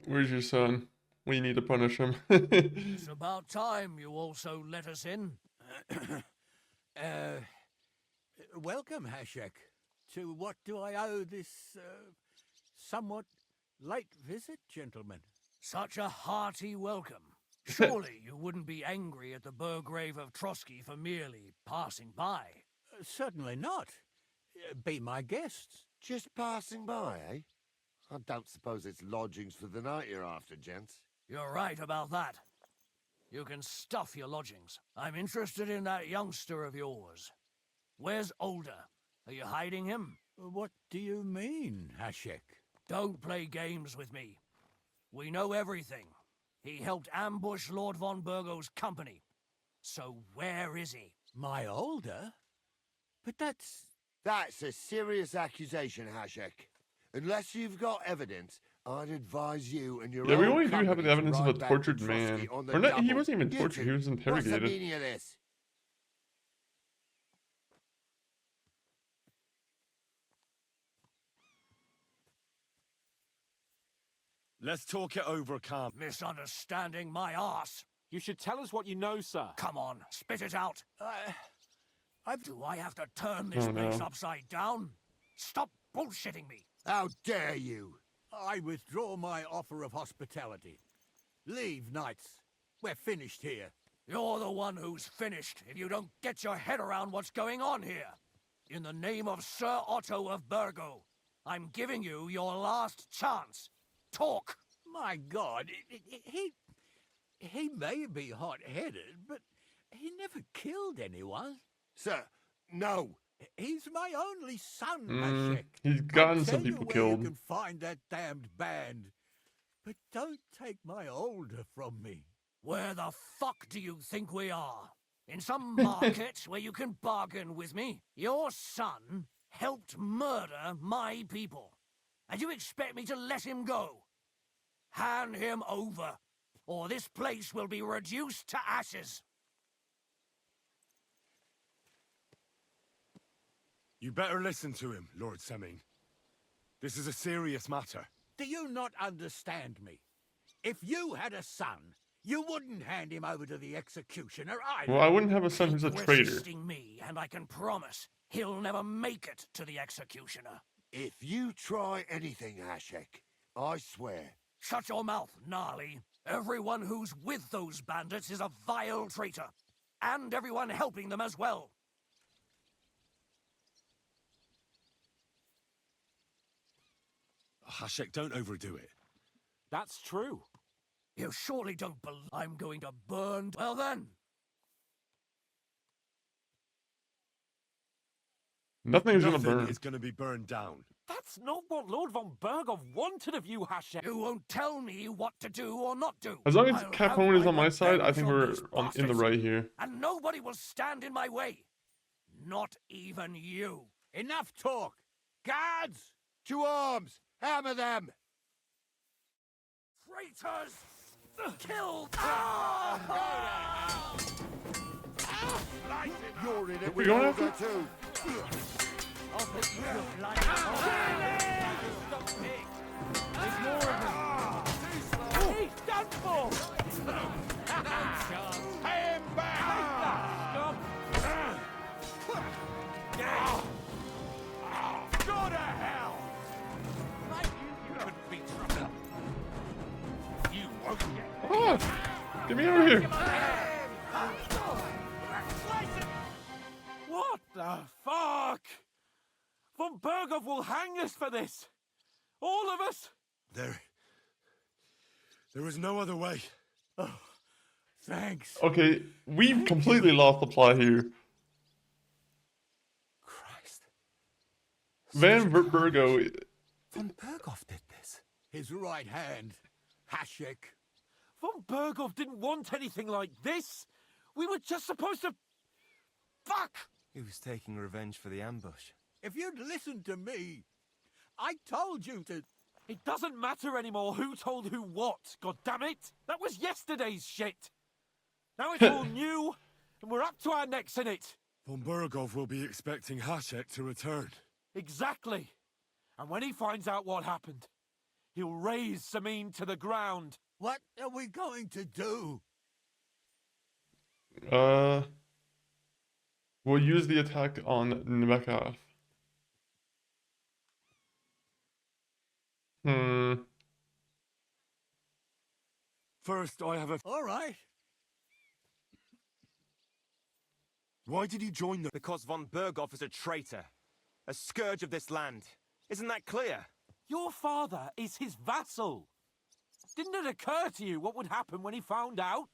Where's your son? We need to punish him. It's about time you also let us in. Welcome, Hashek. To what do I owe this, somewhat late visit, gentlemen? Such a hearty welcome. Surely you wouldn't be angry at the Burgrave of Trotsky for merely passing by. Certainly not. Be my guests. Just passing by, eh? I don't suppose it's lodgings for the night you're after, gents. You're right about that. You can stuff your lodgings. I'm interested in that youngster of yours. Where's Older? Are you hiding him? What do you mean, Hashek? Don't play games with me. We know everything. He helped ambush Lord von Burgo's company. So where is he? My Older? But that's a serious accusation, Hashek. Unless you've got evidence, I'd advise you and your Yeah, we own only do have company the evidence to of a ride back tortured to man. Trotsky on the Or not, he double. wasn't even You tortured, he two, was what's interrogated. the meaning of this? Let's talk it over, calm. Misunderstanding my arse. You should tell us what you know, sir. Come on, spit it out. Do I have to turn this Oh, no. place upside down? Stop bullshitting me. How dare you? I withdraw my offer of hospitality. Leave, knights. We're finished here. You're the one who's finished if you don't get your head around what's going on here. In the name of Sir Otto of Burgo, I'm giving you your last chance. Talk. My God, he may be hot-headed, but he never killed anyone. Sir, no. He's my only son, Hashek. He's gotten I'll some tell you people where killed. You can find that damned band, but don't take my Older from me. Where the fuck do you think we are? In some market where you can bargain with me? Your son helped murder my people. And you expect me to let him go? Hand him over, or this place will be reduced to ashes. You better listen to him, Lord Semming. This is a serious matter. Do you not understand me? If you had a son, you wouldn't hand him over to the executioner either. Well, I wouldn't have a son who's a Keep traitor. resisting me, and I can promise he'll never make it to the executioner. If you try anything, Hashek, I swear. Shut your mouth, Gnarly. Everyone who's with those bandits is a vile traitor. And everyone helping them as well. Hashek, don't overdo it. That's true. You surely don't believe I'm going to burn... Well then. Nothing is gonna Nothing burn. is gonna be burned down. That's not what Lord von Burgov wanted of you, Hashek. You won't tell me what to do or not do. As long as I'll Capone have is on my side, I revenge think on we're these in the bastards. right here. And nobody will stand in my way. Not even you. Enough talk. Guards! To arms! Hammer them! Traitors! Kill! You're in it we with going Older after? too. I'll bet you feel like There's more of them. He's done for! Pay him back! Go to hell! You couldn't be trusted. You won't get Ah! Get me over here! What the fuck? Von Burgov will hang us for this. All of us. There is no other way. Oh, thanks. Okay, we've completely lost the plot here. Christ. Burgo... Von Burgov did this. His right hand, Hashek. Von Burgov didn't want anything like this. We were just supposed to... Fuck! He was taking revenge for the ambush. If you'd listened to me, I told you to... It doesn't matter anymore who told who what, God damn it! That was yesterday's shit! Now it's all new, and we're up to our necks in it! Von Burgov will be expecting Hashek to return. Exactly! And when he finds out what happened, he'll raze Sameen to the ground. What are we going to do? We'll use the attack on Nebekov. First, I have a... All right. Why did you join them? Because von Berghoff is a traitor. A scourge of this land. Isn't that clear? Your father is his vassal. Didn't it occur to you what would happen when he found out?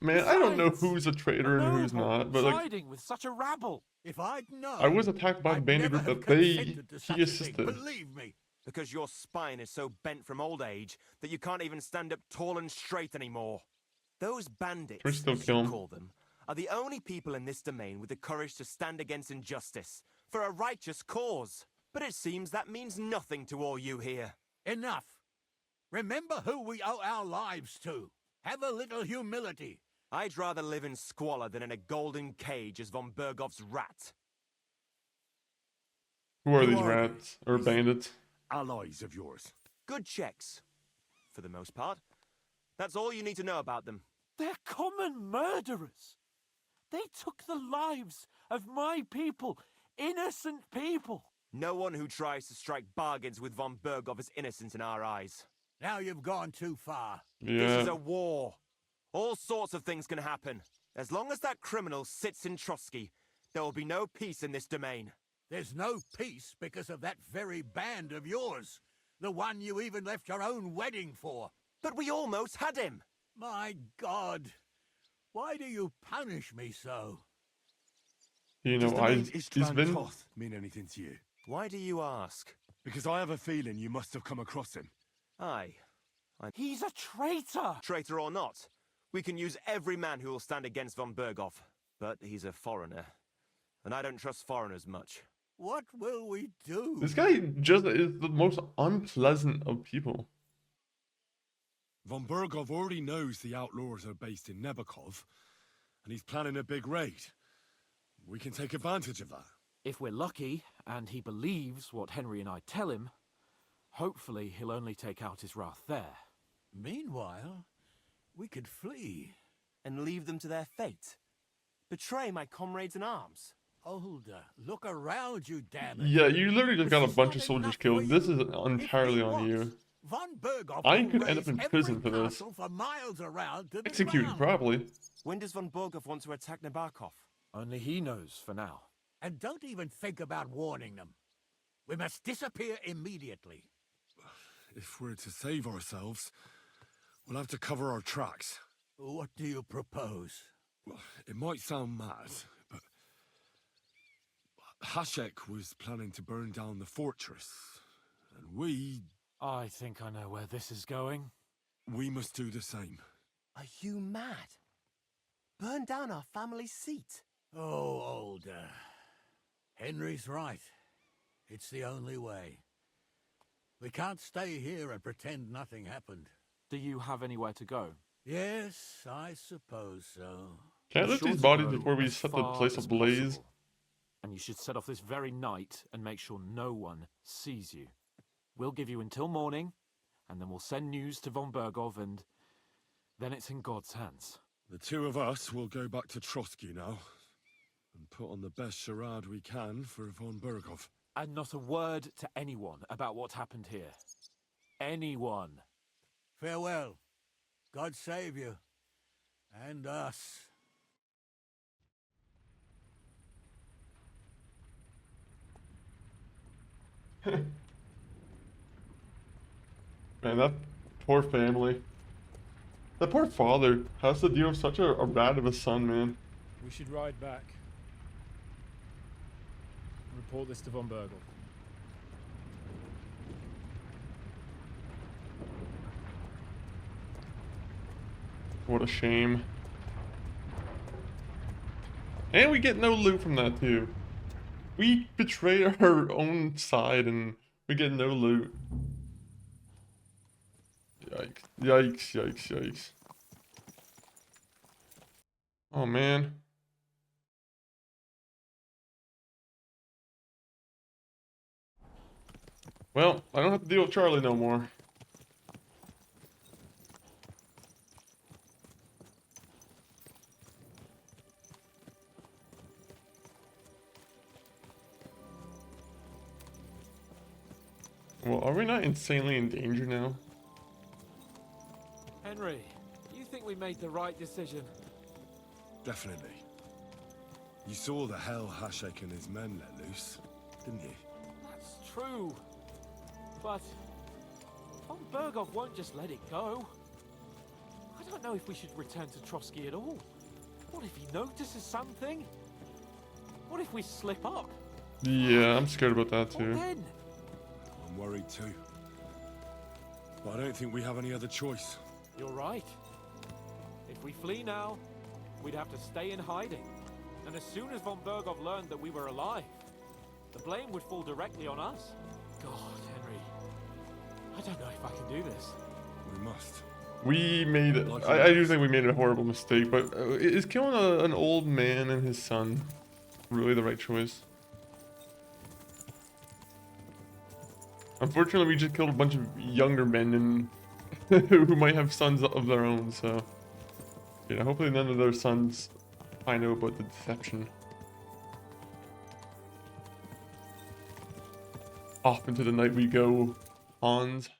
Man, I don't know Besides, who's a traitor and who's not, but like, siding with such a rabble. If I'd known, I was attacked by the I'd bandit never group have that consented to such he a thing, assisted. believe me. Because your spine is so bent from old age that you can't even stand up tall and straight anymore. Those bandits, Can we still as kill you him? call them, are the only people in this domain with the courage to stand against injustice for a righteous cause. But it seems that means nothing to all you here. Enough. Remember who we owe our lives to. Have a little humility. I'd rather live in squalor than in a golden cage as von Bergoff's rat. Who are Who these are rats or these? bandits? Allies of yours. Good checks, for the most part. That's all you need to know about them. They're common murderers. They took the lives of my people, innocent people. No one who tries to strike bargains with von Bergoff is innocent in our eyes. Now you've gone too far. This is a war. All sorts of things can happen. As long as that criminal sits in Trotsky, there will be no peace in this domain. There's no peace because of that very band of yours. The one you even left your own wedding for. But we almost had him. My God. Why do you punish me so? You Does know, the name he's Istvan been... Toth mean anything to you? Why do you ask? Because I have a feeling you must have come across him. Aye. He's a traitor. Traitor or not, we can use every man who will stand against von Bergoff. But he's a foreigner. And I don't trust foreigners much. What will we do? This guy just is the most unpleasant of people. Von Berghoff already knows the outlaws are based in Nebekov, and he's planning a big raid. We can take advantage of that. If we're lucky, and he believes what Henry and I tell him, hopefully he'll only take out his wrath there. Meanwhile, we could flee. And leave them to their fate. Betray my comrades in arms. Older, look around you, damn it. Yeah, you literally just got a This is bunch not of soldiers enough killed. for This you. is entirely If he on you. wants, Von Berghoff I will could end up raise in every prison for this. castle for miles around to the Executed, ground. probably. When does von Berghoff want to attack Nebakov? Only he knows for now. And don't even think about warning them. We must disappear immediately. If we're to save ourselves, we'll have to cover our tracks. What do you propose? Well, it might sound mad, but Hashek was planning to burn down the fortress, and I think I know where this is going. we must do the same. Are you mad? Burn down our family seat. Oh, Older. Henry's right. It's the only way. We can't stay here and pretend nothing happened. Do you have anywhere to go? Yes, I suppose so. Can I Be lift sure these to bodies go before we as set the far place as ablaze? possible. And you should set off this very night and make sure no one sees you. We'll give you until morning, and then we'll send news to von Berghoff, and then it's in God's hands. The two of us will go back to Trotsky now, and put on the best charade we can for von Berghoff. And not a word to anyone about what happened here. Anyone. Farewell. God save you. And us. Man, that poor family. That poor father has to deal with such a rat of a son, man. We should ride back. Report this to von Berghoff. What a shame. And we get no loot from that, too. We betray our own side and we get no loot. Yikes. Yikes, yikes, yikes. Oh, man. Well, I don't have to deal with Charlie no more. Well, are we not insanely in danger now? Henry, you think we made the right decision? Definitely. You saw the hell Hashek and his men let loose, didn't you? That's true. But Von Bergov won't just let it go. I don't know if we should return to Trotsky at all. What if he notices something? What if we slip up? Yeah, I'm scared about that too. What then? I'm worried too. But I don't think we have any other choice. You're right. If we flee now, we'd have to stay in hiding. And as soon as Von Bergov learned that we were alive, the blame would fall directly on us. God, Henry. I don't know if I can do this. We must. We made it. I do think we made a horrible mistake, but is killing an old man and his son really the right choice? Unfortunately, we just killed a bunch of younger men and who might have sons of their own, so... Yeah, hopefully none of their sons find out about the deception. Off into the night we go, Hans.